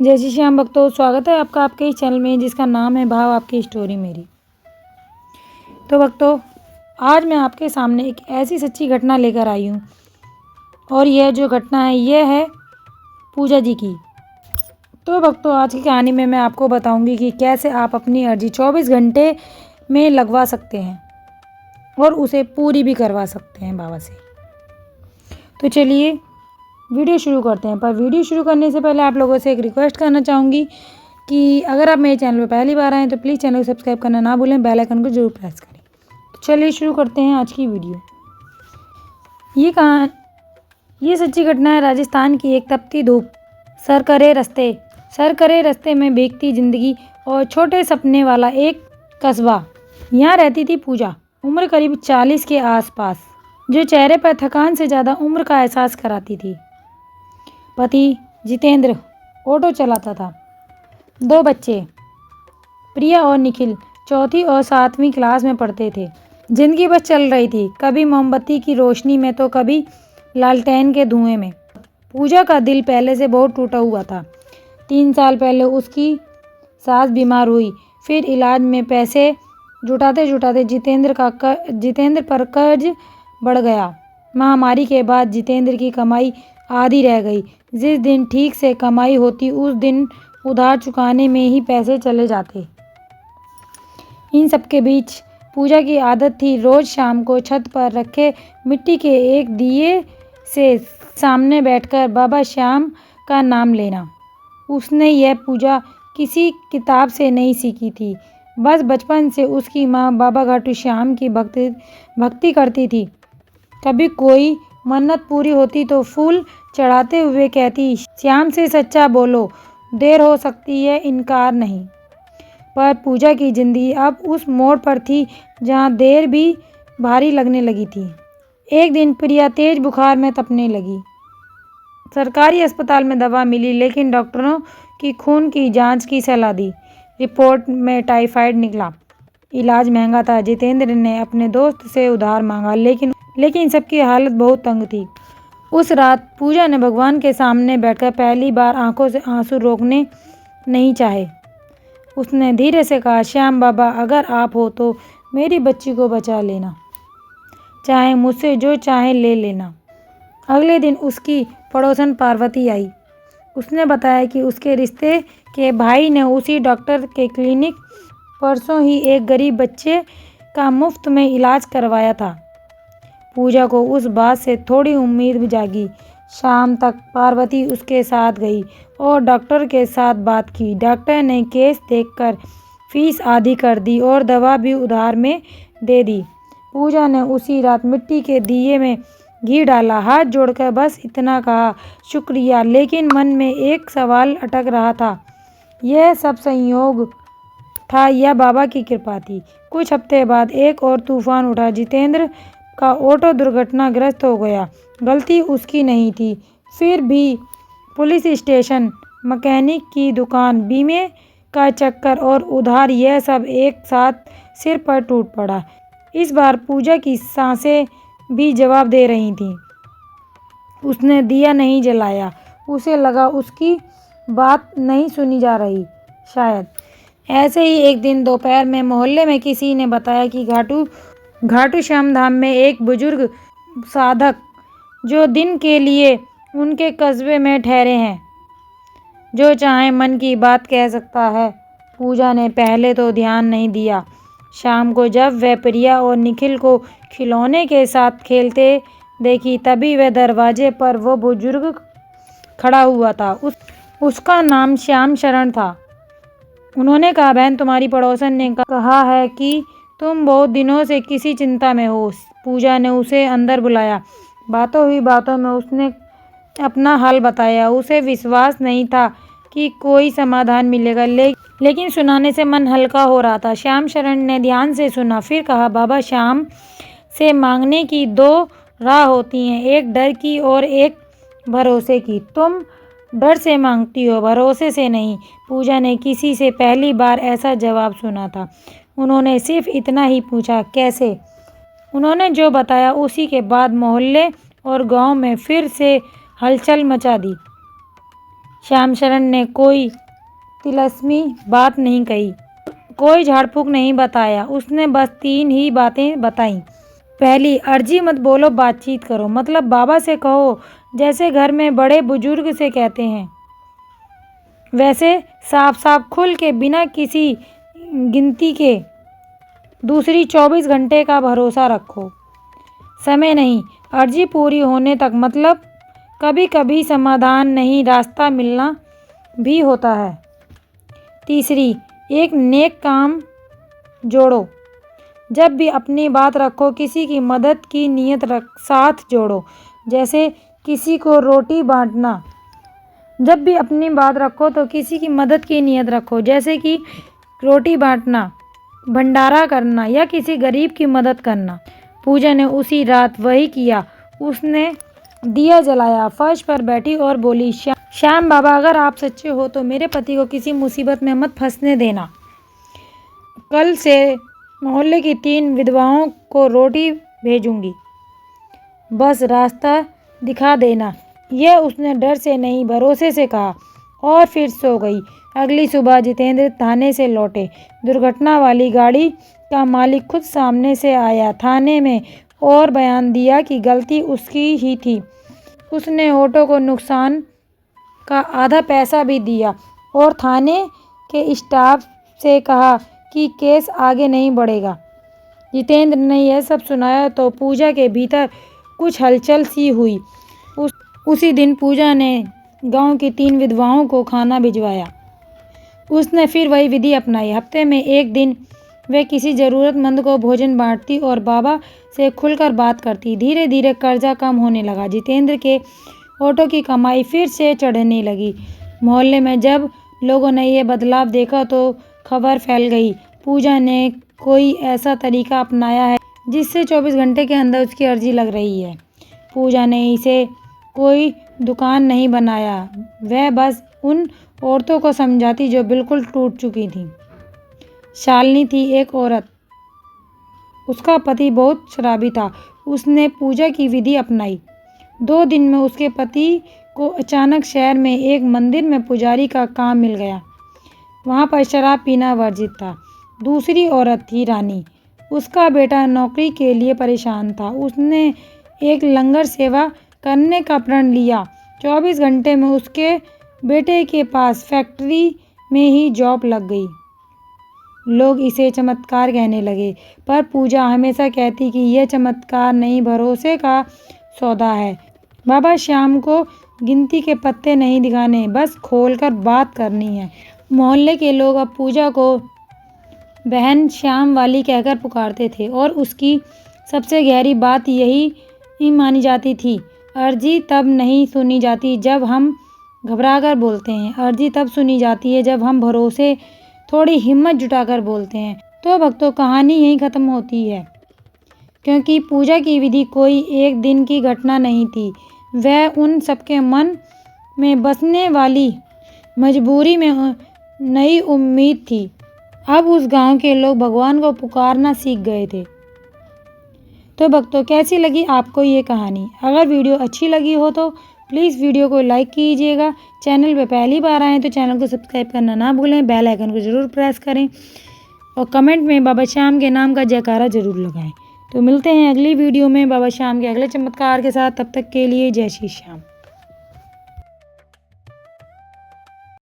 जय श्री श्याम भक्तों, स्वागत है आपका आपके इस चैनल में जिसका नाम है भाव आपकी स्टोरी मेरी। तो भक्तों, आज मैं आपके सामने एक ऐसी सच्ची घटना लेकर आई हूँ और यह जो घटना है यह है पूजा जी की। तो भक्तों, आज की कहानी में मैं आपको बताऊंगी कि कैसे आप अपनी अर्जी 24 घंटे में लगवा सकते हैं और उसे पूरी भी करवा सकते हैं बाबा से। तो चलिए वीडियो शुरू करते हैं। पर वीडियो शुरू करने से पहले आप लोगों से एक रिक्वेस्ट करना चाहूँगी कि अगर आप मेरे चैनल पर पहली बार आएँ तो प्लीज़ चैनल को सब्सक्राइब करना ना भूलें, बेल आइकन को जरूर प्रेस करें। तो चलिए शुरू करते हैं आज की वीडियो। ये सच्ची घटना है राजस्थान की एक तपती धूप, सरकरे रस्ते में भीगती जिंदगी और छोटे सपने वाला एक कस्बा। यहाँ रहती थी पूजा, उम्र करीब 40 के आसपास, जो चेहरे पर थकान से ज़्यादा उम्र का एहसास कराती थी। पति जितेंद्र ऑटो चलाता था। 2 बच्चे प्रिया और निखिल 4वीं और 7वीं क्लास में पढ़ते थे। जिंदगी बस चल रही थी, कभी मोमबत्ती की रोशनी में तो कभी लालटेन के धुएं में। पूजा का दिल पहले से बहुत टूटा हुआ था। 3 साल पहले उसकी सास बीमार हुई, फिर इलाज में पैसे जुटाते जुटाते जितेंद्र पर कर्ज बढ़ गया। महामारी के बाद जितेंद्र की कमाई आधी रह गई। जिस दिन ठीक से कमाई होती उस दिन उधार चुकाने में ही पैसे चले जाते। इन सब के बीच पूजा की आदत थी रोज शाम को छत पर रखे मिट्टी के एक दिए से सामने बैठकर बाबा श्याम का नाम लेना। उसने यह पूजा किसी किताब से नहीं सीखी थी, बस बचपन से उसकी माँ बाबा घाटू श्याम की भक्ति करती थी। कभी कोई मन्नत पूरी होती तो फूल चढ़ाते हुए कहती, श्याम से सच्चा बोलो, देर हो सकती है इनकार नहीं। पर पूजा की जिंदगी अब उस मोड़ पर थी जहाँ देर भी भारी लगने लगी थी। एक दिन प्रिया तेज बुखार में तपने लगी। सरकारी अस्पताल में दवा मिली, लेकिन डॉक्टरों की खून की जांच की सलाह दी। रिपोर्ट में टाइफाइड निकला। इलाज महंगा था। जितेंद्र ने अपने दोस्त से उधार मांगा, लेकिन सबकी हालत बहुत तंग थी। उस रात पूजा ने भगवान के सामने बैठकर पहली बार आंखों से आंसू रोकने नहीं चाहे। उसने धीरे से कहा, श्याम बाबा, अगर आप हो तो मेरी बच्ची को बचा लेना, चाहे मुझसे जो चाहे ले लेना। अगले दिन उसकी पड़ोसन पार्वती आई। उसने बताया कि उसके रिश्ते के भाई ने उसी डॉक्टर के क्लिनिक परसों ही एक गरीब बच्चे का मुफ्त में इलाज करवाया था। पूजा को उस बात से थोड़ी उम्मीद जागी। शाम तक पार्वती उसके साथ गई और डॉक्टर के साथ बात की। डॉक्टर ने केस देखकर फीस आधी कर दी और दवा भी उधार में दे दी। पूजा ने उसी रात मिट्टी के दिए में घी डाला, हाथ जोड़कर बस इतना कहा, शुक्रिया। लेकिन मन में एक सवाल अटक रहा था, यह सब संयोग था या बाबा की कृपा थी। कुछ हफ्ते बाद एक और तूफान उठा। जितेंद्र का ऑटो दुर्घटनाग्रस्त हो गया। गलती उसकी नहीं थी, फिर भी पुलिस स्टेशन, मैकेनिक की दुकान, बीमे का चक्कर और उधार, यह सब एक साथ सिर पर टूट पड़ा। इस बार पूजा की सांसें भी जवाब दे रही थीं। उसने दिया नहीं जलाया। उसे लगा उसकी बात नहीं सुनी जा रही, शायद। ऐसे ही एक दिन दोपहर में मोहल्ले में किसी ने बताया कि घाटू श्याम धाम में एक बुजुर्ग साधक जो दिन के लिए उनके कस्बे में ठहरे हैं, जो चाहे मन की बात कह सकता है। पूजा ने पहले तो ध्यान नहीं दिया। शाम को जब वह प्रिया और निखिल को खिलौने के साथ खेलते देखी, तभी वह दरवाजे पर वो बुजुर्ग खड़ा हुआ था। उसका नाम श्याम शरण था। उन्होंने कहा, बहन, तुम्हारी पड़ोसन ने कहा है कि तुम बहुत दिनों से किसी चिंता में हो। पूजा ने उसे अंदर बुलाया। बातों ही बातों में उसने अपना हाल बताया। उसे विश्वास नहीं था कि कोई समाधान मिलेगा, लेकिन सुनाने से मन हल्का हो रहा था। श्याम शरण ने ध्यान से सुना, फिर कहा, बाबा, श्याम से मांगने की 2 राह होती हैं, एक डर की और एक भरोसे की। तुम डर से मांगती हो, भरोसे से नहीं। पूजा ने किसी से पहली बार ऐसा जवाब सुना था। उन्होंने सिर्फ इतना ही पूछा, कैसे? उन्होंने जो बताया उसी के बाद मोहल्ले और गांव में फिर से हलचल मचा दी। श्याम शरण ने कोई तिलस्मी बात नहीं कही, कोई झाड़ फूक नहीं बताया। उसने बस 3 ही बातें बताईं। पहली, अर्जी मत बोलो, बातचीत करो। मतलब बाबा से कहो जैसे घर में बड़े बुजुर्ग से कहते हैं, वैसे साफ साफ खुल के, बिना किसी गिनती के। दूसरी, 24 घंटे का भरोसा रखो, समय नहीं, अर्जी पूरी होने तक। मतलब कभी कभी समाधान नहीं, रास्ता मिलना भी होता है। तीसरी, एक नेक काम जोड़ो। जब भी अपनी बात रखो, किसी की मदद की नीयत साथ जोड़ो, जैसे किसी को रोटी बांटना। जब भी अपनी बात रखो तो किसी की मदद की नीयत रखो, जैसे कि रोटी बांटना, भंडारा करना या किसी गरीब की मदद करना। पूजा ने उसी रात वही किया। उसने दिया जलाया, फर्श पर बैठी और बोली, श्याम बाबा, अगर आप सच्चे हो तो मेरे पति को किसी मुसीबत में मत फंसने देना। कल से मोहल्ले की 3 विधवाओं को रोटी भेजूंगी, बस रास्ता दिखा देना। यह उसने डर से नहीं, भरोसे से कहा और फिर सो गई। अगली सुबह जितेंद्र थाने से लौटे। दुर्घटना वाली गाड़ी का मालिक खुद सामने से आया थाने में और बयान दिया कि गलती उसकी ही थी। उसने ऑटो को नुकसान का आधा पैसा भी दिया और थाने के स्टाफ से कहा कि केस आगे नहीं बढ़ेगा। जितेंद्र ने यह सब सुनाया तो पूजा के भीतर कुछ हलचल सी हुई। उसी दिन पूजा ने गांव की 3 विधवाओं को खाना भिजवाया। उसने फिर वही विधि अपनाई। हफ्ते में 1 दिन वे किसी ज़रूरतमंद को भोजन बांटती और बाबा से खुलकर बात करती। धीरे धीरे कर्जा कम होने लगा। जितेंद्र के ऑटो की कमाई फिर से चढ़ने लगी। मोहल्ले में जब लोगों ने यह बदलाव देखा तो खबर फैल गई, पूजा ने कोई ऐसा तरीका अपनाया है जिससे 24 घंटे के अंदर उसकी अर्जी लग रही है। पूजा ने इसे कोई दुकान नहीं बनाया, वह बस उन औरतों को समझाती जो बिल्कुल टूट चुकी थीं। शालिनी थी एक औरत, उसका पति बहुत शराबी था। उसने पूजा की विधि अपनाई। 2 दिन में उसके पति को अचानक शहर में एक मंदिर में पुजारी का काम मिल गया। वहाँ पर शराब पीना वर्जित था। दूसरी औरत थी रानी, उसका बेटा नौकरी के लिए परेशान था। उसने एक लंगर सेवा करने का प्रण लिया। 24 घंटे में उसके बेटे के पास फैक्ट्री में ही जॉब लग गई। लोग इसे चमत्कार कहने लगे, पर पूजा हमेशा कहती कि यह चमत्कार नहीं, भरोसे का सौदा है। बाबा श्याम को गिनती के पत्ते नहीं दिखाने, बस खोलकर बात करनी है। मोहल्ले के लोग अब पूजा को बहन श्याम वाली कहकर पुकारते थे और उसकी सबसे गहरी बात यही मानी जाती थी, अर्जी तब नहीं सुनी जाती जब हम घबराकर बोलते हैं, अर्जी तब सुनी जाती है जब हम भरोसे थोड़ी हिम्मत जुटाकर बोलते हैं। तो भक्तों, कहानी यहीं ख़त्म होती है, क्योंकि पूजा की विधि कोई एक दिन की घटना नहीं थी, वह उन सबके मन में बसने वाली मजबूरी में नई उम्मीद थी। अब उस गांव के लोग भगवान को पुकारना सीख गए थे। तो भक्तों, कैसी लगी आपको ये कहानी? अगर वीडियो अच्छी लगी हो तो प्लीज़ वीडियो को लाइक कीजिएगा। चैनल पे पहली बार आएँ तो चैनल को सब्सक्राइब करना ना भूलें, बेल आइकन को ज़रूर प्रेस करें और कमेंट में बाबा श्याम के नाम का जयकारा ज़रूर लगाएं। तो मिलते हैं अगली वीडियो में बाबा श्याम के अगले चमत्कार के साथ। तब तक के लिए जय श्री श्याम।